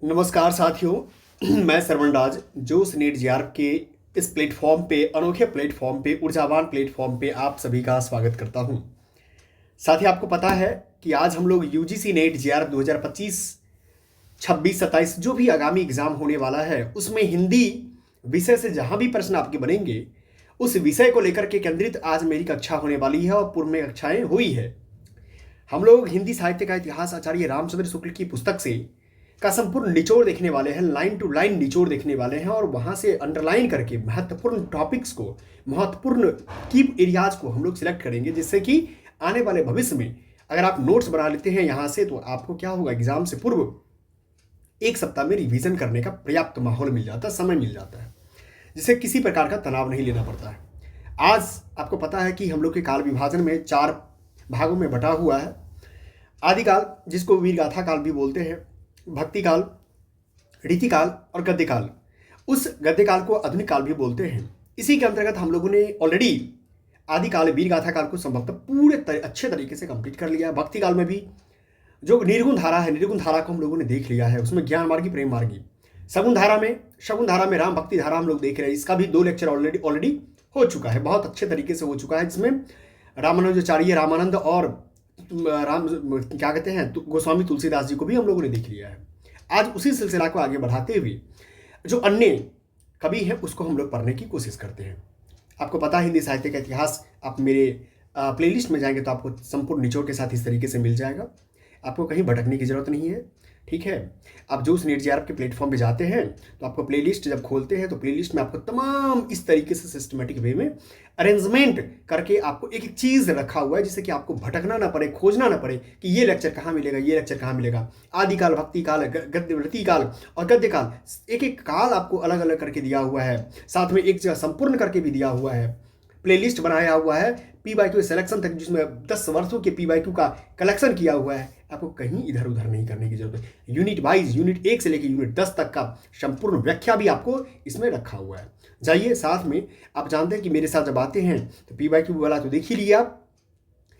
नमस्कार साथियों, मैं सरवण राज जोश नीट जेआरएफ के इस प्लेटफॉर्म पे, अनोखे प्लेटफॉर्म पे, ऊर्जावान प्लेटफॉर्म पे आप सभी का स्वागत करता हूं। साथ ही आपको पता है कि आज हम लोग यूजीसी नेट जेआरएफ 2025 26 27 जो भी आगामी एग्जाम होने वाला है उसमें हिंदी विषय से जहां भी प्रश्न आपके बनेंगे उस विषय को लेकर के केंद्रित आज मेरी कक्षा होने वाली है और पूर्व में कक्षाएं हुई है। हम लोग हिंदी साहित्य का इतिहास आचार्य रामचंद्र शुक्ल की पुस्तक से का संपूर्ण निचोड़ देखने वाले हैं, लाइन टू लाइन निचोड़ देखने वाले हैं और वहां से अंडरलाइन करके महत्वपूर्ण टॉपिक्स को, महत्वपूर्ण की एरियाज को हम लोग सिलेक्ट करेंगे, जिससे कि आने वाले भविष्य में अगर आप नोट्स बना लेते हैं यहां से तो आपको क्या होगा, एग्जाम से पूर्व एक सप्ताह में रिवीजन करने का पर्याप्त माहौल मिल जाता है, समय मिल जाता है, जिससे किसी प्रकार का तनाव नहीं लेना पड़ता है। आज आपको पता है कि हम लोग के काल विभाजन में 4 भागों में बटा हुआ है। आदिकाल, जिसको वीर गाथा काल भी बोलते हैं, भक्ति काल, रीतिकाल और गद्यकाल। उस गद्यकाल को आधुनिक काल भी बोलते हैं। इसी के अंतर्गत हम लोगों ने ऑलरेडी आदिकाल, वीर गाथा काल को संभवतः पूरे अच्छे तरीके से कंप्लीट कर लिया। भक्ति काल में भी जो निर्गुण धारा है, निर्गुण धारा को हम लोगों ने देख लिया है। उसमें ज्ञान मार्गी, प्रेम मार्गी। शगुन धारा में राम भक्ति धारा हम लोग देख रहे हैं। इसका भी 2 लेक्चर ऑलरेडी हो चुका है, बहुत अच्छे तरीके से हो चुका है, जिसमें रामानुजाचार्य, रामानंद और राम क्या कहते हैं गोस्वामी तुलसीदास जी को भी हम लोगों ने देख लिया है। आज उसी सिलसिला को आगे बढ़ाते हुए जो अन्य कवि हैं उसको हम लोग पढ़ने की कोशिश करते हैं। आपको पता है हिंदी साहित्य का इतिहास, आप मेरे प्लेलिस्ट में जाएंगे तो आपको संपूर्ण निचोड़ के साथ इस तरीके से मिल जाएगा। आपको कहीं भटकने की जरूरत नहीं है, ठीक है। आप जो उस नेट जेआरएफ के प्लेटफॉर्म पे जाते हैं तो आपको प्लेलिस्ट जब खोलते हैं तो प्लेलिस्ट में आपको तमाम इस तरीके से सिस्टमेटिक वे में अरेंजमेंट करके आपको एक एक चीज़ रखा हुआ है, जिससे कि आपको भटकना ना पड़े, खोजना ना पड़े कि ये लेक्चर कहाँ मिलेगा, ये लेक्चर कहाँ मिलेगा। आदिकाल, भक्ति काल, गद्य काल और गद्य काल, एक एक काल आपको अलग अलग करके दिया हुआ है, साथ में एक जगह संपूर्ण करके भी दिया हुआ है। प्लेलिस्ट बनाया हुआ है PYQ सिलेक्शन तक, जिसमें 10 वर्षों के PYQ का कलेक्शन किया हुआ है। आपको कहीं इधर उधर नहीं करने की जरूरत है। यूनिट वाइज, यूनिट 1 से लेकर यूनिट 10 तक का संपूर्ण व्याख्या भी आपको इसमें रखा हुआ है। जाइए, साथ में आप जानते हैं कि मेरे साथ जब आते हैं तो PYQ वाला तो देख ही लिया,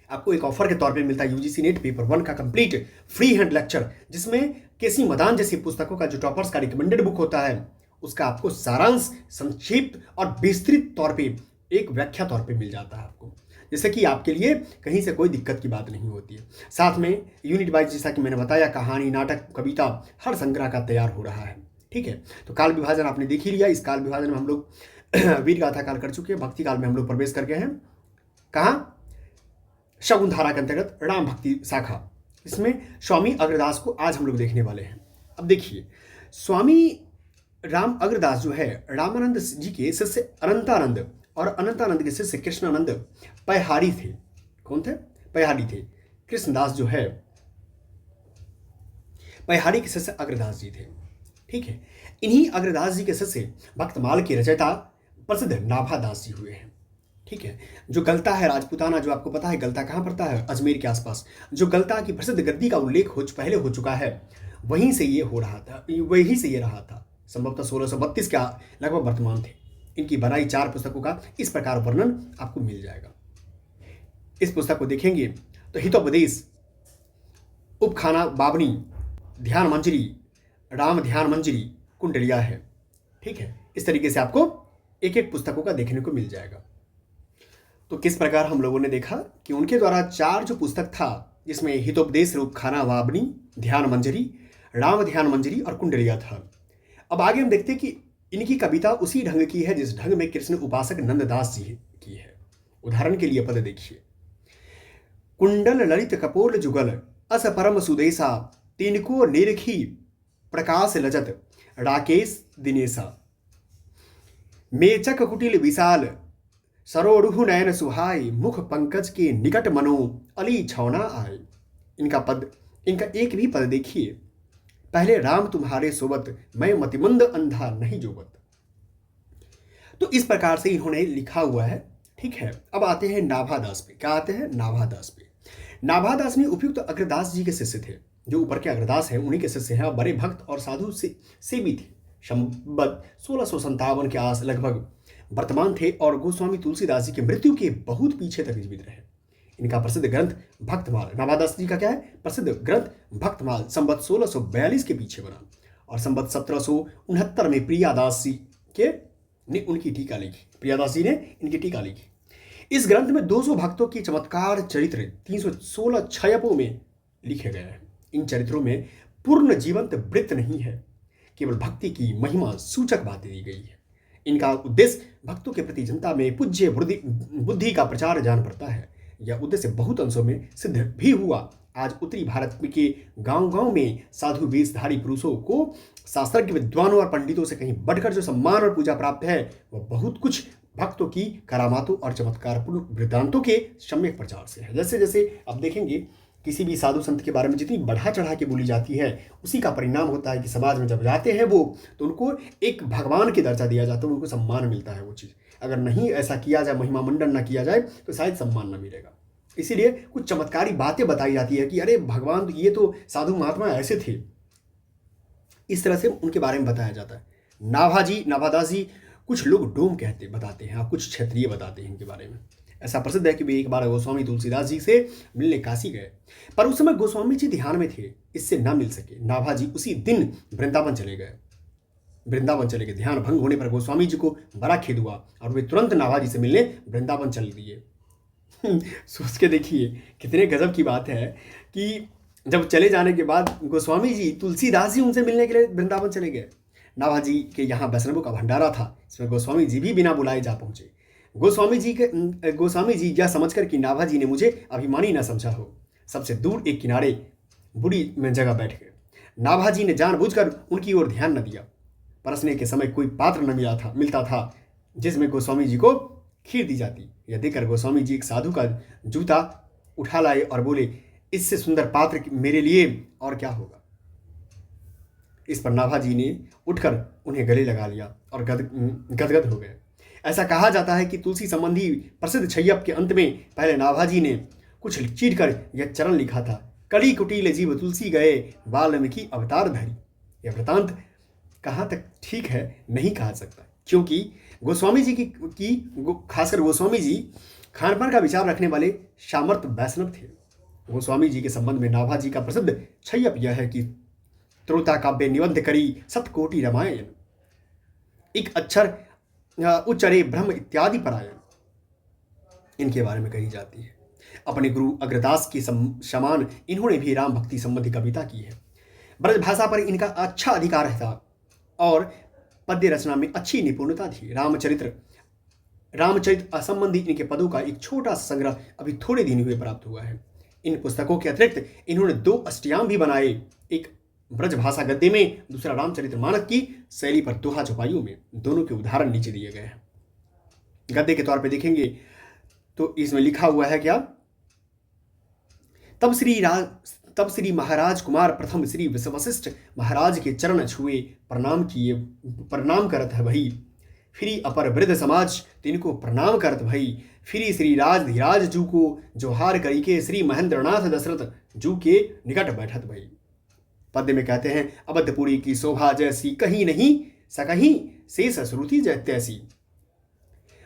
आपको एक ऑफर के तौर पे मिलता है यूजीसी नेट पेपर 1 का कंप्लीट फ्री हैंड लेक्चर, जिसमें केसी मदान जैसी पुस्तकों का जो टॉपर्स का रिकमेंडेड बुक होता है उसका आपको सारांश, संक्षिप्त और विस्तृत तौर पे एक व्याख्या तौर पे मिल जाता है आपको, जैसे कि आपके लिए कहीं से कोई दिक्कत की बात नहीं होती है। साथ में यूनिट वाइज, जैसा कि मैंने बताया, कहानी, नाटक, कविता हर संग्रह का तैयार हो रहा है, ठीक है। तो काल विभाजन आपने देख ही लिया। इस काल विभाजन में हम लोग वीर गाथा काल कर चुके हैं। भक्ति काल में हम लोग प्रवेश कर गए हैं कहाँ, शगुन धारा के अंतर्गत राम भक्ति शाखा। इसमें स्वामी अग्रदास को आज हम लोग देखने वाले हैं। अब देखिए, स्वामी राम अग्रदास जो है रामानंद जी के शिष्य अनंतानंद और अनंतानंद के शिष्य कृष्णानंद पैहारी थे। कौन थे? पैहारी थे। कृष्णदास जो है पैहारी के शिष्य अग्रदास जी थे, ठीक है। इन्हीं अग्रदास जी के शिष्य भक्तमाल के रचयिता प्रसिद्ध नाभादास जी हुए हैं, ठीक है। जो गलता है राजपूताना, जो आपको पता है गलता कहाँ पड़ता है, अजमेर के आसपास, जो गलता की प्रसिद्ध गद्दी का उल्लेख पहले हो चुका है, वहीं से ये हो रहा था, वहीं से ये रहा था। संभवतः 1632 के लगभग वर्तमान थे। इनकी बनाई 4 पुस्तकों का इस प्रकार वर्णन आपको मिल जाएगा। इस पुस्तक को देखेंगे तो हितोपदेश, उपखाना बावनी, ध्यान मंजरी, राम ध्यान मंजरी, कुंडलिया है, ठीक है। इस तरीके से आपको एक एक पुस्तकों का देखने को मिल जाएगा। तो किस प्रकार हम लोगों ने देखा कि उनके द्वारा 4 जो पुस्तक था, जिसमें हितोपदेश, रूपखाना वावनी, ध्यान मंजरी, राम ध्यान मंजरी और कुंडलिया था। अब आगे हम देखते हैं कि इनकी कविता उसी ढंग की है जिस ढंग में कृष्ण उपासक नंददास जी की है। उदाहरण के लिए पद देखिए, कुंडल ललित कपोल जुगल अस परम सुदेशा, तिनको निरखी प्रकाश लजत राकेश दिनेशा, मेचक कुटिल विशाल सरोड़ु नयन सुहाय, मुख पंकज के निकट मनो अली छौना आए। इनका एक भी पद देखिए, पहले राम तुम्हारे सोबत, मैं मतिमंद अंधा नहीं जोबत। तो इस प्रकार से इन्होंने लिखा हुआ है, ठीक है। अब आते हैं नाभादास पे। क्या आते हैं? नाभादास पे। नाभादास में उपयुक्त अग्रदास जी के शिष्य थे। जो ऊपर के अग्रदास हैं उन्हीं के शिष्य हैं, बड़े भक्त और साधु से भी थे। संबत 1657 के आस लगभग वर्तमान थे और गोस्वामी तुलसीदास जी की मृत्यु के बहुत पीछे तक जीवित रहे। इनका प्रसिद्ध ग्रंथ भक्तमाल, नाभादास जी का क्या है? प्रसिद्ध ग्रंथ भक्तमाल संबत 1642 के पीछे बना और संवत 1769 में प्रियादास जी के ने उनकी टीका लिखी। प्रियादास जी ने इनकी टीका लिखी। इस ग्रंथ में 200 भक्तों की चमत्कार चरित्र 316 क्षयपों में लिखे गए हैं। इन चरित्रों में पूर्ण जीवंत वृत्त नहीं है, केवल भक्ति की महिमा सूचक बातें दी गई है। इनका उद्देश्य भक्तों के प्रति जनता में पूज्य बुद्धि का प्रचार जान पड़ता है। यह उद्देश्य बहुत अंशों में सिद्ध भी हुआ। आज उत्तरी भारत के गांव-गांव में साधु वेशधारी पुरुषों को शास्त्रज्ञ विद्वानों और पंडितों से कहीं बढ़कर जो सम्मान और पूजा प्राप्त है, वह बहुत कुछ भक्तों की करामातों और चमत्कारपूर्ण वृत्तांतों के सम्यक प्रचार से है। जैसे जैसे अब देखेंगे किसी भी साधु संत के बारे में जितनी बढ़ा चढ़ा के बोली जाती है, उसी का परिणाम होता है कि समाज में जब जाते हैं वो, तो उनको एक भगवान की दर्जा दिया जाता है, उनको सम्मान मिलता है वो चीज़। अगर नहीं ऐसा किया जाए, महिमा मंडन ना किया जाए, तो शायद सम्मान न मिलेगा। इसीलिए कुछ चमत्कारी बातें बताई जाती है कि अरे भगवान, ये तो साधु महात्मा ऐसे थे। इस तरह से उनके बारे में बताया जाता है। नाभादास जी कुछ लोग डोम बताते हैं, कुछ क्षेत्रीय बताते हैं इनके बारे में। ऐसा प्रसिद्ध है कि वे एक बार गोस्वामी तुलसीदास जी से मिलने काशी गए, पर उस समय गोस्वामी जी ध्यान में थे, इससे ना मिल सके। नाभा जी उसी दिन वृंदावन चले गए। ध्यान भंग होने पर गोस्वामी जी को बड़ा खेद हुआ और वे तुरंत नाभा जी से मिलने वृंदावन चल दिए। सोच के देखिए कितने गजब की बात है कि जब चले जाने के बाद गोस्वामी जी तुलसीदास जी उनसे मिलने के लिए वृंदावन चले गए। नाभा जी के यहाँ वैष्णवों का भंडारा था, इसमें गोस्वामी जी भी बिना बुलाए जा पहुंचे। गोस्वामी जी यह समझकर कि नाभा जी ने मुझे अभिमानी न समझा हो, सबसे दूर एक किनारे बुरी में जगह बैठ गए। नाभा जी ने जानबूझकर उनकी ओर ध्यान न दिया। परसने के समय कोई पात्र न मिलता था जिसमें गोस्वामी जी को खीर दी जाती। यह देखकर गोस्वामी जी एक साधु का जूता उठा लाए और बोले, इससे सुंदर पात्र मेरे लिए और क्या होगा। इस पर नाभा जी ने उठकर उन्हें गले लगा लिया और गदगद हो गए। ऐसा कहा जाता है कि तुलसी संबंधी प्रसिद्ध छय्यप के अंत में पहले नाभा जी ने कुछ चीर कर यह चरण लिखा था, कली कुटील जीव तुलसी गए, वाल्मीकि अवतार धरी। यह वृतांत कहाँ तक ठीक है नहीं कहा सकता, क्योंकि गोस्वामी जी खासकर गोस्वामी जी खानपान का विचार रखने वाले सामर्थ वैष्णव थे। गोस्वामी जी के संबंध में नाभा जी का प्रसिद्ध छय्यप यह है कि त्रोता काव्य निबंध करी सतकोटि रामायण, एक अक्षर उच्चरे ब्रह्म इत्यादि परायण, इनके बारे में कही जाती है। अपने गुरु अग्रदास के समान इन्होंने भी राम भक्ति संबंधी कविता की है। ब्रज भाषा पर इनका अच्छा अधिकार था और पद्य रचना में अच्छी निपुणता थी। रामचरित संबंधी इनके पदों का एक छोटा सा संग्रह अभी थोड़े दिन हुए प्राप्त हुआ है। इन पुस्तकों के अतिरिक्त इन्होंने 2 अष्टयाम भी बनाए, एक ब्रज भाषा गद्य में, दूसरा रामचरितमानस की शैली पर दोहा चौपाइयों में। दोनों के उदाहरण नीचे दिए गए हैं। गद्य के तौर पे देखेंगे तो इसमें लिखा हुआ है क्या, तब श्री महाराज कुमार प्रथम श्री वशिष्ठ महाराज के चरण छुए प्रणाम करत है भई, फिरी अपर वृद्ध समाज तिनको प्रणाम करत भई, फिरी श्री राज धीराज जू को जोहार करी के श्री महेंद्रनाथ दशरथ जू के निकट बैठत भई। पद्य में कहते हैं, अबद्धपुरी की शोभा जैसी कहीं नहीं सकहीं, शेष श्रुति जैसी,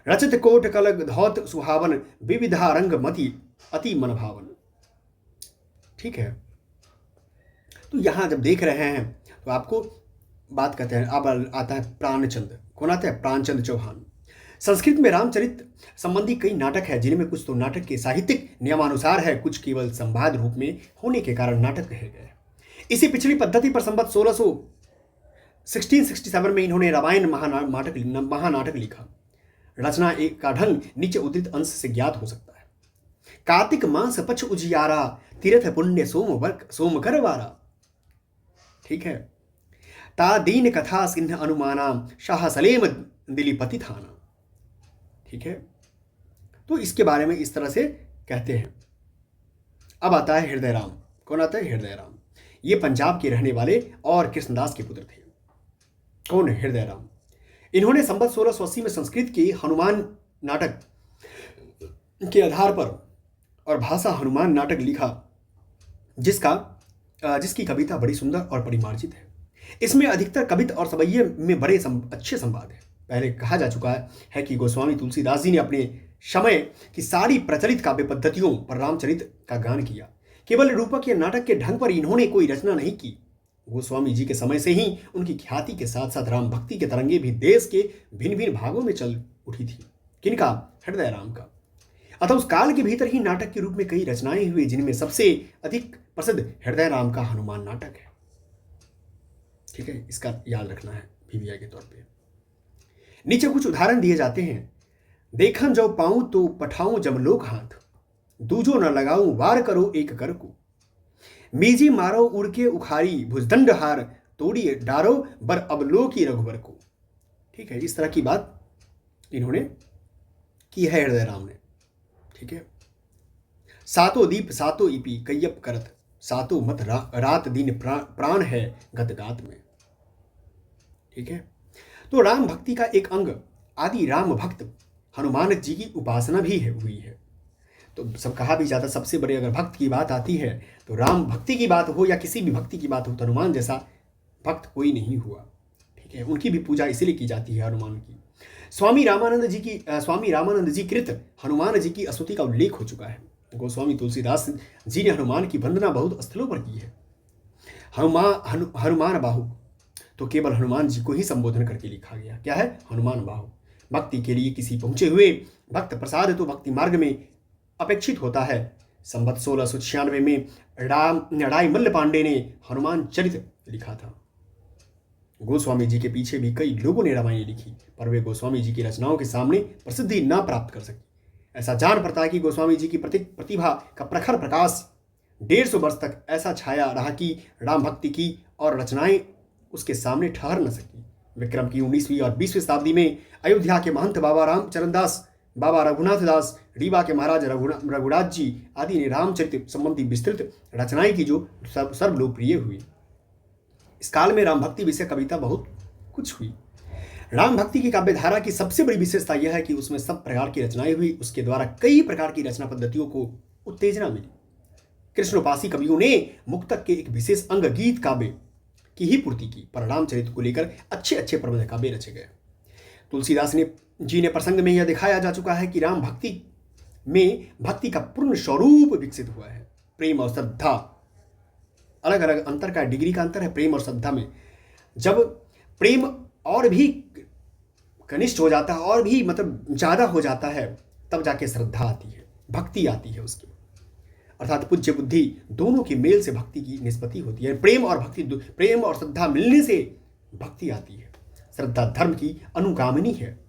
रचित कोट कलग धौत सुहावन, विविधा रंग मति अति मन भावन। ठीक है, तो यहां जब देख रहे हैं तो आपको बात कहते हैं। अब आता है प्राणचंद। कौन आता है? प्राणचंद चौहान। संस्कृत में रामचरित संबंधी कई नाटक है, जिनमें कुछ तो नाटक के साहित्यिक नियमानुसार है, कुछ केवल संवाद रूप में होने के कारण नाटक कहे गए। इसी पिछली पद्धति पर संवत 1667 में इन्होंने रामायण महानाटक लिखा। रचना का ढंग नीचे उद्धृत अंश से ज्ञात हो सकता है। कार्तिक मास पक्ष उजियारा, तीर्थ पुण्य सोमकर वारा। ठीक है, ता दीन कथा सिंह अनुमाना, शाह सलेम दिलीपति थाना। ठीक है, तो इसके बारे में इस तरह से कहते हैं। अब आता है हृदय राम। कौन आता है? हृदय राम। ये पंजाब के रहने वाले और कृष्णदास के पुत्र थे। कौन है? हृदय राम। इन्होंने संवत 1680 में संस्कृत के हनुमान नाटक के आधार पर और भाषा हनुमान नाटक लिखा, जिसकी कविता बड़ी सुंदर और परिमार्जित है। इसमें अधिकतर कविता और सवैये में बड़े अच्छे संवाद हैं। पहले कहा जा चुका है कि गोस्वामी तुलसीदास जी ने अपने समय की सारी प्रचलित काव्य पद्धतियों पर रामचरित का गान किया। केवल रूपक या नाटक के ढंग पर इन्होंने कोई रचना नहीं की। गोस्वामी जी के समय से ही उनकी ख्याति के साथ साथ राम भक्ति के तरंगे भी देश के भिन्न भिन्न भागों में चल उठी थी। किनका? हृदय राम का। अतः उस काल के भीतर ही नाटक के रूप में कई रचनाएं हुई, जिनमें सबसे अधिक प्रसिद्ध हृदय राम का हनुमान नाटक है। ठीक है, इसका याद रखना है पीवीआई के तौर पे। नीचे कुछ उदाहरण दिए जाते हैं। देखन जो पाऊं तो पठाऊं जमलोक हाथ, दूजो न लगाऊं वार करो एक कर को, मीजी मारो उड़ के उखारी भुजदंड हार, तोड़ी डारो बर अबलो की रघुबर को। ठीक है, इस तरह की बात इन्होंने की है हृदय राम ने। ठीक है, सातों दीप सातों इपी कैयप करत, सातों मत रात दिन प्राण है गत गात में। ठीक है, तो राम भक्ति का एक अंग आदि राम भक्त हनुमान जी की उपासना भी हुई है। तो सब कहा भी जाता, सबसे बड़े अगर भक्त की बात आती है तो राम भक्ति की बात हो या किसी भी भक्ति की बात हो तो हनुमान जैसा भक्त कोई नहीं हुआ। ठीक है, उनकी भी पूजा इसीलिए की जाती है हनुमान की। स्वामी रामानंद जी कृत हनुमान जी की स्तुति का उल्लेख हो चुका है। गोस्वामी तुलसीदास जी ने हनुमान की वंदना बहुत स्थलों पर की है। हनुमान बाहु तो केवल हनुमान जी को ही संबोधन करके लिखा गया। क्या है? हनुमान बाहु। भक्ति के लिए किसी पहुंचे हुए भक्त प्रसाद तो भक्ति मार्ग में अपेक्षित होता है। संवत 1696 में राय मल्ल पांडे ने हनुमान चरित लिखा था। गोस्वामी जी के पीछे भी कई लोगों ने रामायण लिखी, पर वे गोस्वामी जी की रचनाओं के सामने प्रसिद्धि न प्राप्त कर सकी। ऐसा जान पड़ता है कि गोस्वामी जी की प्रतिभा का प्रखर प्रकाश 150 वर्ष तक ऐसा छाया रहा कि राम भक्ति की और रचनाएं उसके सामने ठहर न सकी। विक्रम की 19वीं और 20वीं शताब्दी में अयोध्या के महंत बाबा रामचरण दास, बाबा रघुनाथ दास, रीवा के महाराज रघुनाथ जी आदि ने रामचरित संबंधी विस्तृत रचनाएं की जो सर्वलोकप्रिय हुई। इस काल में राम भक्ति विषय कविता बहुत कुछ हुई। राम भक्ति की काव्यधारा की सबसे बड़ी विशेषता यह है कि उसमें सब प्रकार की रचनाएं हुई। उसके द्वारा कई प्रकार की रचना पद्धतियों को उत्तेजना मिली। कृष्णोपासी कवियों ने मुक्तक के एक विशेष अंग गीत काव्य की ही पूर्ति की, पर रामचरित को लेकर अच्छे अच्छे प्रबंध काव्य रचे गए। तुलसीदास जी ने प्रसंग में यह दिखाया जा चुका है कि राम भक्ति में भक्ति का पूर्ण स्वरूप विकसित हुआ है। प्रेम और श्रद्धा, अलग अलग अंतर का डिग्री का अंतर है प्रेम और श्रद्धा में। जब प्रेम और भी कनिष्ठ हो जाता है और भी मतलब ज्यादा हो जाता है, तब जाके श्रद्धा आती है, भक्ति आती है उसकी। अर्थात पूज्य बुद्धि दोनों के मेल से भक्ति की निष्पत्ति होती है। प्रेम और श्रद्धा मिलने से भक्ति आती है। श्रद्धा धर्म की अनुगामिनी है।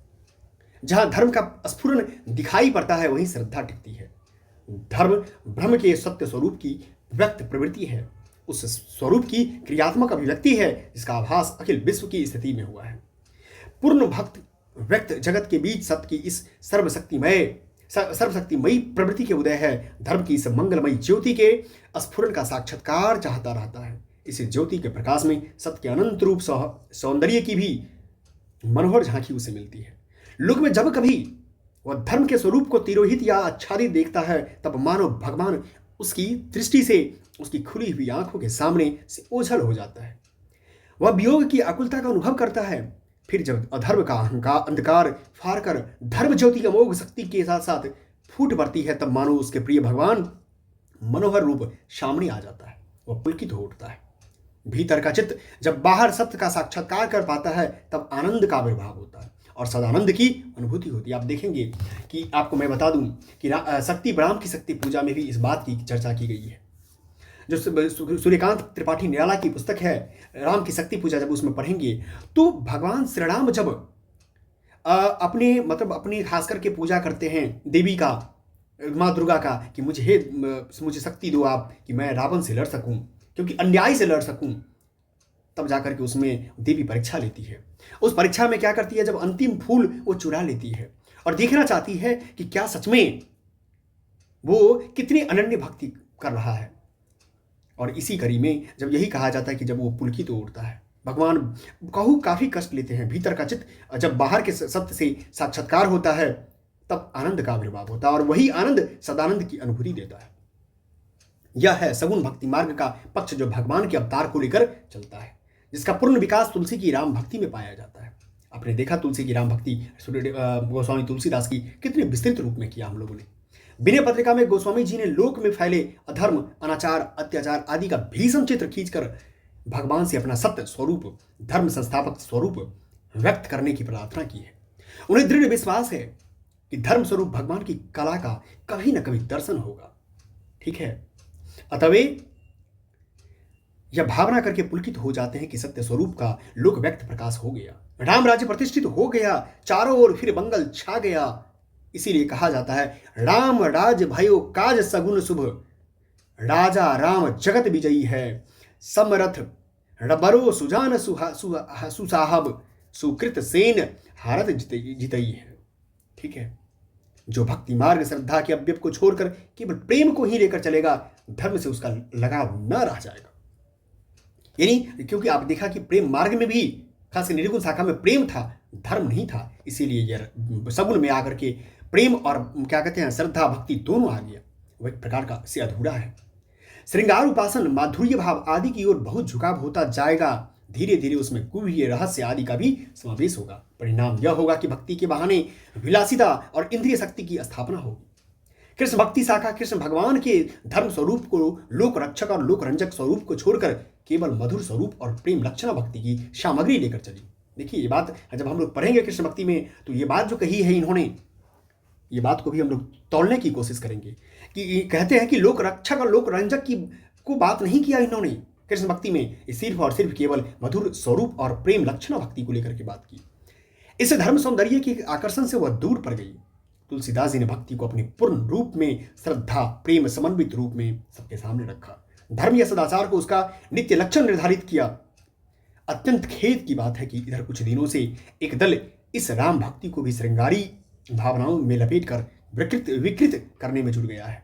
जहां धर्म का स्फुरन दिखाई पड़ता है वहीं श्रद्धा टिकती है। धर्म ब्रह्म के सत्य स्वरूप की व्यक्त प्रवृत्ति है, उस स्वरूप की क्रियात्मक अभिव्यक्ति है जिसका आभास अखिल विश्व की स्थिति में हुआ है। पूर्ण भक्त व्यक्त जगत के बीच सत्य की इस सर्वशक्तिमयी प्रवृत्ति के उदय है। धर्म की इस मंगलमयी ज्योति के स्फुरन का साक्षात्कार चाहता रहता है। इस ज्योति के प्रकाश में सत्य के अनंत रूप सौंदर्य की भी मनोहर झांकी उसे मिलती है। लोक में जब कभी वह धर्म के स्वरूप को तिरोहित या आच्छादित देखता है, तब मानो भगवान उसकी दृष्टि से उसकी खुली हुई आंखों के सामने से ओझल हो जाता है। वह वियोग की आकुलता का अनुभव करता है। फिर जब अधर्म का अंधकार फाड़ कर धर्म ज्योति की अमोघ शक्ति के साथ साथ फूट पड़ती है, तब मानो उसके प्रिय भगवान मनोहर रूप सामने आ जाता है। वह पुलकित हो उठता है। भीतर का चित्त जब बाहर सत्य का साक्षात्कार कर पाता है, तब आनंद का आविर्भाव होता है और सदानंद की अनुभूति होती है। आप देखेंगे कि आपको मैं बता दूं कि शक्ति ब्राह्म की शक्ति पूजा में भी इस बात की चर्चा की गई है। जो सूर्यकांत त्रिपाठी निराला की पुस्तक है राम की शक्ति पूजा, जब उसमें पढ़ेंगे तो भगवान श्री राम जब अपने खास करके पूजा करते हैं देवी का, माँ दुर्गा का, कि मुझे शक्ति दो आप कि मैं रावण से लड़ सकूं, क्योंकि अन्याय से लड़ सकूं, तब जाकर के उसमें देवी परीक्षा लेती है। उस परीक्षा में क्या करती है, जब अंतिम फूल वो चुरा लेती है और देखना चाहती है कि क्या सच में वो कितनी अनन्य भक्ति कर रहा है। और इसी कड़ी में जब यही कहा जाता है कि जब वो पुलकित तो उठता है, भगवान काफी कष्ट लेते हैं। भीतर का चित्त जब बाहर के सत्य से साक्षात्कार होता है, तब आनंद का आविर्भाव होता है और वही आनंद सदानंद की अनुभूति देता है। यह है सगुण भक्ति मार्ग का पक्ष जो भगवान के अवतार को लेकर चलता है, जिसका पूर्ण विकास तुलसी की राम भक्ति में पाया जाता है। आपने देखा तुलसी की राम भक्ति गोस्वामी तुलसीदास की कितने विस्तृत रूप में किया हम लोगों ने। विनय पत्रिका में गोस्वामी जी ने लोक में फैले अधर्म, अनाचार, अत्याचार आदि का भीषण चित्र खींचकर भगवान से अपना सत्य स्वरूप, धर्म संस्थापक स्वरूप व्यक्त करने की प्रार्थना की है। उन्हें दृढ़ विश्वास है कि धर्म स्वरूप भगवान की कला का कभी न कभी दर्शन होगा। ठीक है, अतः वे यह भावना करके पुलकित हो जाते हैं कि सत्य स्वरूप का लोक व्यक्त प्रकाश हो गया, राम राज्य प्रतिष्ठित हो गया, चारों ओर फिर मंगल छा गया। इसीलिए कहा जाता है, राम राज भयो काज सगुन शुभ, राजा राम जगत विजयी है, समरथ बरो सुजान सुसाहब, सुकृत सेन हारत जितई है। ठीक है, जो भक्ति मार्ग श्रद्धा के अव्यप को छोड़कर केवल प्रेम को ही लेकर चलेगा, धर्म से उसका लगाव न रह जाएगा। यानी क्योंकि आप देखा कि प्रेम मार्ग में भी, खासकर निर्गुण शाखा में प्रेम था, धर्म नहीं था, इसीलिए यह सगुण में आकर के प्रेम और क्या कहते हैं श्रद्धा भक्ति दोनों आ गया, वह एक प्रकार का से अधूरा है। श्रृंगार उपासन माधुर्य भाव आदि की ओर बहुत झुकाव होता जाएगा, धीरे धीरे उसमें गुह्य रहस्य आदि का भी समावेश होगा। परिणाम यह होगा कि भक्ति के बहाने विलासिता और इंद्रिय शक्ति की स्थापना होगी। कृष्ण भक्ति शाखा कृष्ण भगवान के धर्म स्वरूप को, लोक रक्षक और लोक रंजक स्वरूप को छोड़कर केवल मधुर स्वरूप और प्रेम लक्षणा भक्ति की सामग्री लेकर चली। देखिए, ये बात जब हम लोग पढ़ेंगे कृष्ण भक्ति में, तो ये बात जो कही है इन्होंने, ये बात को भी हम लोग तोड़ने की कोशिश करेंगे कि कहते हैं कि लोक रक्षक और लोक रंजक की को बात नहीं किया इन्होंने कृष्ण भक्ति में, सिर्फ और सिर्फ केवल मधुर स्वरूप और प्रेम लक्षणा भक्ति को लेकर के बात की। इस धर्म सौंदर्य के आकर्षण से वह दूर पड़ गई। तुलसीदास जी ने भक्ति को अपने पूर्ण रूप में, श्रद्धा प्रेम समन्वित रूप में सबके सामने रखा। धर्म या सदाचार को उसका नित्य लक्षण निर्धारित किया। अत्यंत खेद की बात है कि इधर कुछ दिनों से एक दल इस राम भक्ति को भी श्रृंगारी भावनाओं में लपेट कर विकृत करने में जुट गया है।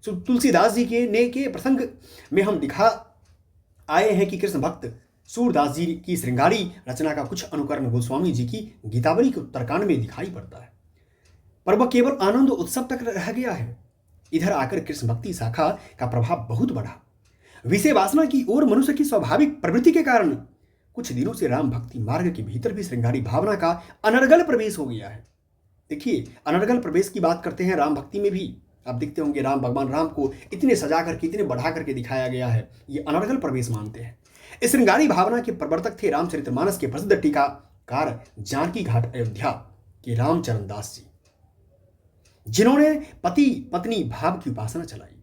तुलसीदास जी के प्रसंग में हम दिखा आए हैं कि कृष्ण भक्त सूरदास जी की श्रृंगारी रचना का कुछ अनुकरण गोस्वामी जी की गीतावली के उत्तरकांड में दिखाई पड़ता है, पर वह केवल आनंद उत्सव तक रह गया है। इधर आकर कृष्ण भक्ति शाखा का प्रभाव बहुत बढ़ा। विषय वासना की ओर मनुष्य की स्वाभाविक प्रवृत्ति के कारण कुछ दिनों से राम भक्ति मार्ग के भीतर भी श्रृंगारी भावना का अनर्गल प्रवेश हो गया है। देखिए, अनर्गल प्रवेश की बात करते हैं राम भक्ति में भी। आप देखते होंगे राम भगवान राम को इतने सजा करके, इतने बढ़ा करके दिखाया गया है, ये अनर्गल प्रवेश मानते हैं। इस श्रृंगारी भावना के प्रवर्तक थे रामचरितमानस के प्रसिद्ध टीकाकार जानकी घाट अयोध्या के रामचरण दास जी, जिन्होंने पति पत्नी भाव की उपासना चलाई।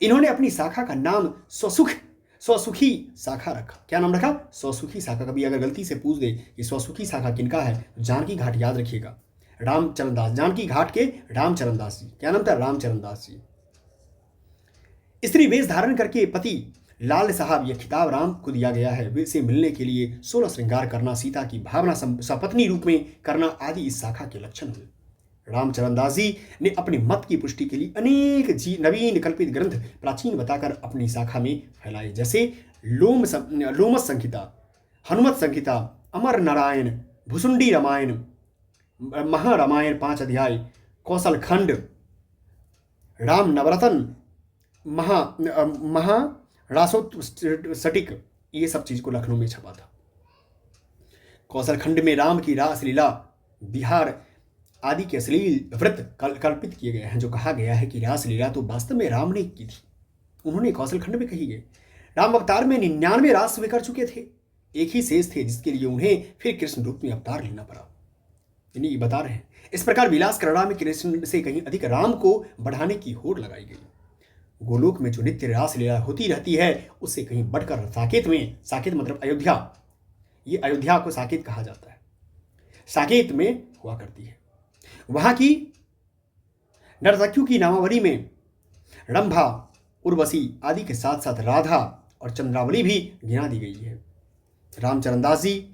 इन्होंने अपनी शाखा का नाम स्वसुखी शाखा रखा। क्या नाम रखा? स्वसुखी शाखा। कभी अगर गलती से पूछ दे कि स्वसुखी शाखा किनका है, तो जानकी घाट याद रखिएगा, रामचरण दास, जानकी घाट के रामचरण दास जी। क्या नाम था? रामचरण दास जी। स्त्री वेश धारण करके पति लाल साहब, यह खिताब राम को दिया गया है। वे से मिलने के लिए 16 श्रृंगार करना, सीता की भावना सपत्नी रूप में करना आदि इस शाखा के लक्षण हुए। रामचरण दास जी ने अपने मत की पुष्टि के लिए अनेक नवीन कल्पित ग्रंथ प्राचीन बताकर अपनी शाखा में फैलाए, जैसे लोमस संहिता, हनुमत संहिता, अमर नारायण, भुसुंडी रामायण, महारामायण 5 अध्याय, कौशल खंड, राम नवरतन, महारासोत्सटिक, ये सब चीज को लखनऊ में छपा था। कौशल खंड में राम की रास लीला, बिहार आदि के अश्लील व्रत कल्पित किए गए हैं, जो कहा गया है कि रास लीला तो वास्तव में राम ने की थी, उन्होंने कौशल खंड में कही गई। राम अवतार में 99 रास वे कर चुके थे, एक ही शेष थे जिसके लिए उन्हें फिर कृष्ण रूप में अवतार लेना पड़ा। ये बता रहे हैं। इस प्रकार विलास करड़ा में कृष्ण से कहीं अधिक राम को बढ़ाने की होड़ लगाई गई। गोलोक में जो नित्य रास लीला होती रहती है, उससे कहीं बढ़कर साकेत में, साकेत मतलब अयोध्या, ये अयोध्या को साकेत कहा जाता है, साकेत में हुआ करती है। वहां की नर्तकियों की नामावली में रंभा, उर्वशी आदि के साथ साथ राधा और चंद्रावली भी गिना दी गई है। रामचरण दास जी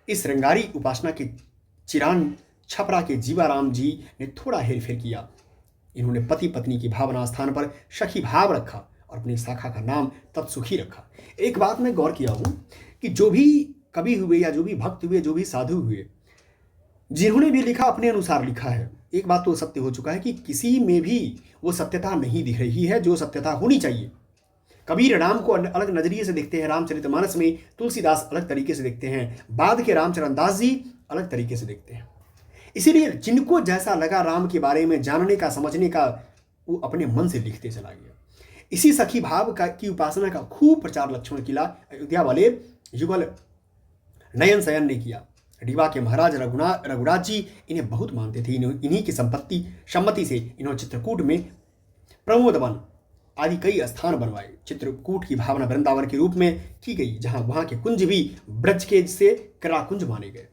इस श्रृंगारी उपासना के चिरान छपरा के जीवाराम जी ने थोड़ा हेरफेर किया। इन्होंने पति पत्नी की भावना स्थान पर सखी भाव रखा और अपनी शाखा का नाम तत्सुखी रखा। एक बात मैं गौर किया हूं कि जो भी कवि हुए या जो भी भक्त हुए, जो भी साधु हुए, जिन्होंने भी लिखा अपने अनुसार लिखा है। एक बात तो सत्य हो चुका है कि किसी में भी वो सत्यता नहीं दिख रही है जो सत्यता होनी चाहिए। कबीर राम को अलग नजरिए से देखते हैं, रामचरितमानस में तुलसीदास अलग तरीके से देखते हैं, बाद के रामचरण दास जी अलग तरीके से देखते हैं। इसीलिए जिनको जैसा लगा राम के बारे में जानने का, समझने का, वो अपने मन से लिखते चला गया। इसी सखी भाव की उपासना का खूब प्रचार लक्ष्मण किला अयोध्या वाले युगल नयन सयन ने किया। रीवा के महाराज रघुराज जी इन्हें बहुत मानते थे। इन्हीं की सम्मति से इन्होंने चित्रकूट में प्रमोद वन आदि कई स्थान बनवाए। चित्रकूट की भावना वृंदावन के रूप में की गई, जहां वहां के कुंज भी ब्रज के से कराकुंज माने गए।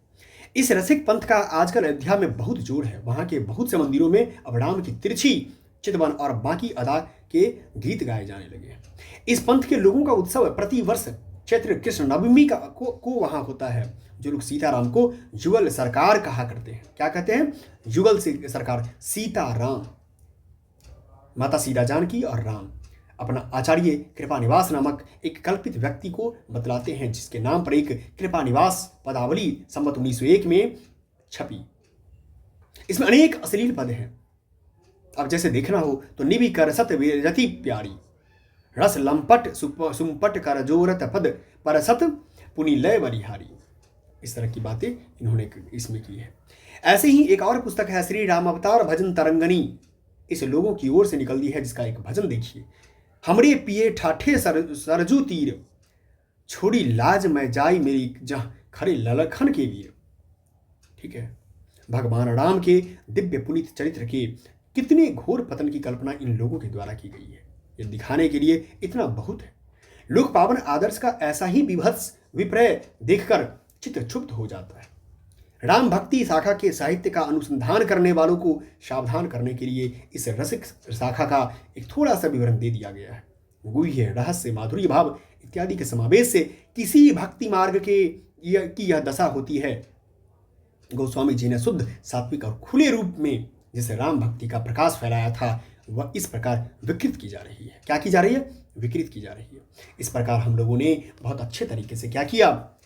इस रसिक पंथ का आजकल अयोध्या में बहुत जोर है। वहां के बहुत से मंदिरों में अब राम की तिरछी, चितवन और बाकी अदा के गीत गाए जाने लगे। इस पंथ के लोगों का उत्सव प्रतिवर्ष चैत्र कृष्ण नवमी को वहां होता है। जो लोग सीताराम को युगल सरकार कहा करते हैं, क्या कहते हैं? युगल सरकार, सीताराम, माता सीता जानकी और राम अपना आचार्य कृपानिवास नामक एक कल्पित व्यक्ति को बतलाते हैं, जिसके नाम पर एक कृपानिवास पदावली संवत 1901 में छपी। इसमें अनेक अश्लील पद हैं। अब जैसे देखना हो तो निबि कर सत विरति प्यारी, रस लंपट सुमपट कर जोरत पद पर सत पुनि लय बलिहारी। इस तरह की बातें इन्होंने इसमें की है। ऐसे ही एक और पुस्तक है श्री राम अवतार भजन तरंगनी, इस लोगों की ओर से निकल दी है, जिसका एक भजन देखिए। हमरे पिए ठाठे सरजू तीर, छोड़ी लाज में जाई मेरी जहाँ खरे ललखन के वीर। ठीक है, भगवान राम के दिव्य पुनीत चरित्र के कितने घोर पतन की कल्पना इन लोगों के द्वारा की गई है। ये दिखाने के लिए इतना बहुत है। लोक पावन आदर्श का ऐसा ही विभत्स विपर्य देखकर चित्त क्षुब्ध हो जाता है। राम भक्ति शाखा के साहित्य का अनुसंधान करने वालों को सावधान करने के लिए इस रसिक शाखा का एक थोड़ा सा विवरण दे दिया गया है। गुह्य, रहस्य, माधुर्य भाव इत्यादि के समावेश से किसी भक्ति मार्ग की यह दशा होती है। गोस्वामी जी ने शुद्ध, सात्विक और खुले रूप में जिसे राम भक्ति का प्रकाश फैलाया था, वह इस प्रकार विकृत की जा रही है। क्या की जा रही है? विकृत की जा रही है। इस प्रकार हम लोगों ने बहुत अच्छे तरीके से क्या किया,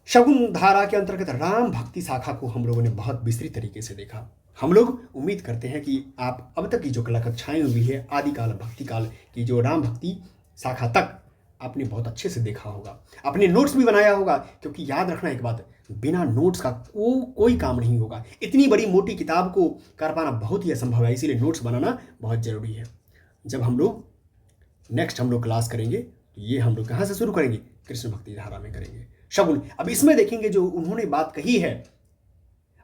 शगुन धारा के अंतर्गत राम भक्ति शाखा को हम लोगों ने बहुत विस्तृत तरीके से देखा। हम लोग उम्मीद करते हैं कि आप अब तक की जो कला कक्षाएं हुई है, आदिकाल भक्ति काल की जो राम भक्ति शाखा तक आपने बहुत अच्छे से देखा होगा, अपने नोट्स भी बनाया होगा। क्योंकि याद रखना एक बात, बिना नोट्स का कोई काम नहीं होगा। इतनी बड़ी मोटी किताब को कर पाना बहुत ही असंभव है, इसीलिए नोट्स बनाना बहुत जरूरी है। जब हम लोग नेक्स्ट क्लास करेंगे तो ये हम लोग कहाँ से शुरू करेंगे? कृष्ण भक्ति धारा में करेंगे। शगुन, अब इसमें देखेंगे जो उन्होंने बात कही है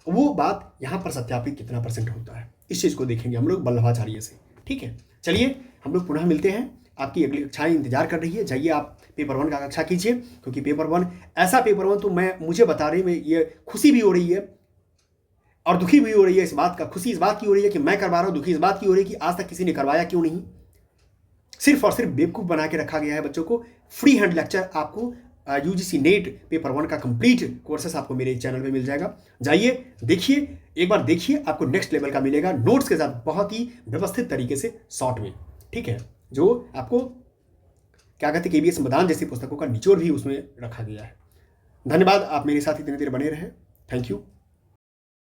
वो बात यहाँ पर सत्यापित कितना % होता है, इस चीज को देखेंगे हम लोग वल्लभाचार्य से। ठीक है, चलिए हम लोग पुनः मिलते हैं। आपकी अगली कक्षाएं इंतजार कर रही है। जाइए आप पेपर 1 का कक्षा कीजिए, क्योंकि पेपर 1 ऐसा पेपर 1 तो मुझे बताने में ये खुशी भी हो रही है और दुखी भी हो रही है। इस बात का खुशी इस बात की हो रही है कि मैं करवा रहा हूँ, दुखी इस बात की हो रही है कि आज तक किसी ने करवाया क्यों नहीं। सिर्फ और सिर्फ बेवकूफ़ बना के रखा गया है बच्चों को। फ्री हैंड लेक्चर आपको यूजीसी नेट पेपर 1 का कंप्लीट कोर्सेस आपको मेरे चैनल पे मिल जाएगा। जाइए देखिए, एक बार देखिए, आपको नेक्स्ट लेवल का मिलेगा नोट्स के साथ, बहुत ही व्यवस्थित तरीके से शॉर्ट में। ठीक है, जो आपको क्या कहते हैं KBS मैदान जैसी पुस्तकों का निचोड़ भी उसमें रखा गया है। धन्यवाद, आप मेरे साथ इतनी देर बने रहे। Thank you.